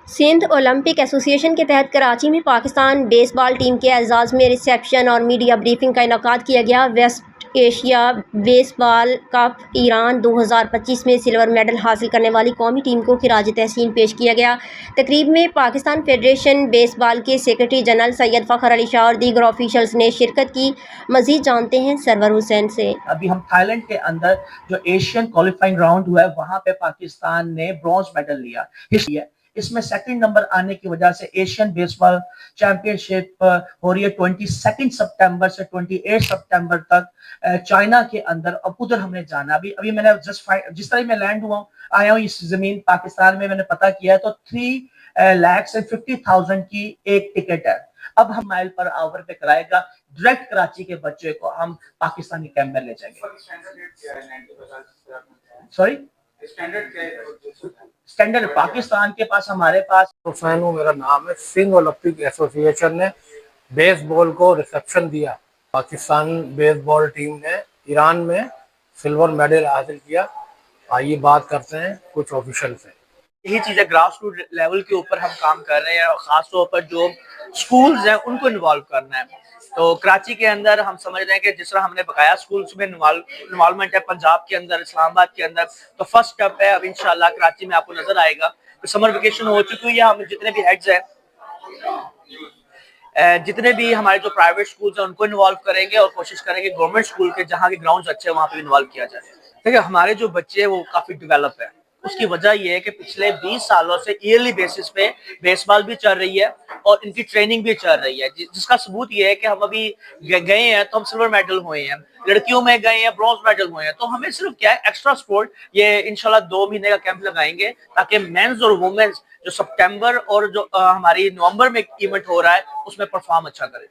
Sindh Olympic association के तहत कराची में पाकिस्तान बेसबॉल टीम के एजाज़ में रिसेप्शन और मीडिया ब्रीफिंग का इनेकाद किया गया। West Asia baseball cup Iran 2025 में सिल्वर मेडल हासिल करने वाली कौमी टीम को खिराज तहसीन पेश किया गया। तकरीब में पाकिस्तान फेडरेशन बेसबॉल के सेक्रेटरी जनरल सैयद फ़खर अली शाह और दीगर ऑफिशल्स ने शिरकत की। मज़ीद जानते हैं सरवर हुसैन से। अभी हम थाईलैंड के अंदर जो एशियन क्वालिफाइंग राउंड हुआ है वहां पे पाकिस्तान ने ब्रॉन्ज मेडल लिया। इसमें सेकंड नंबर आने की वजह से एशियन बेसबॉल चैंपियनशिप हो रही है 22 सितंबर से 28 सितंबर तक चाइना के अंदर। अब उधर हमने जाना अभी मैंने जिस तरह मैं लैंड हुआ आया हूँ इस जमीन पाकिस्तान में, मैंने पता किया है तो 3,50,000 की एक टिकट है। अब हम माइल पर आवर पे कराएगा डायरेक्ट कराची के बच्चे को हम पाकिस्तानी कैंप में ले जाएंगे। सॉरी स्टैंडर्ड पाकिस्तान के पास, हमारे पास हुसैन हूँ, मेरा नाम है। सिंध ओलंपिक एसोसिएशन ने बेसबॉल को रिसेप्शन दिया। पाकिस्तान बेसबॉल टीम ने ईरान में सिल्वर मेडल हासिल किया। आइए बात करते हैं कुछ ऑफिशियल से। यही चीजें ग्रास रूट लेवल के ऊपर हम काम कर रहे हैं और खास तौर पर जो स्कूल्स हैं उनको इन्वॉल्व करना है। तो कराची के अंदर हम समझ रहे हैं कि जिस तरह हमने बकाया स्कूल्स में इन्वॉल्वमेंट है, पंजाब के अंदर, इस्लामाबाद के अंदर, तो फर्स्ट स्टेप है अब इंशाल्लाह कराची में आपको नजर आएगा। तो समर वेकेशन हो चुकी है, हम जितने भी हेड्स हैं, जितने भी हमारे जो प्राइवेट स्कूल्स हैं उनको इन्वॉल्व करेंगे और कोशिश करेंगे गवर्नमेंट स्कूल के जहाँ के ग्राउंड अच्छे हैं वहाँ पे इन्वॉल्व किया जाए। देखिए हमारे जो बच्चे हैं वो काफी डेवलप है। उसकी वजह यह है कि पिछले 20 सालों से ईयरली बेसिस पे बेसबॉल भी चल रही है और इनकी ट्रेनिंग भी चल रही है, जिसका सबूत ये है कि हम अभी गए हैं तो हम सिल्वर मेडल हुए हैं, लड़कियों में गए हैं ब्रॉन्ज मेडल हुए हैं। तो हमें सिर्फ क्या है एक्स्ट्रा स्पोर्ट, ये इंशाल्लाह 2 महीने का कैंप लगाएंगे ताकि मेंस और वुमेन्स जो सितंबर और जो हमारी नवंबर में इवेंट हो रहा है उसमें परफॉर्म अच्छा करें।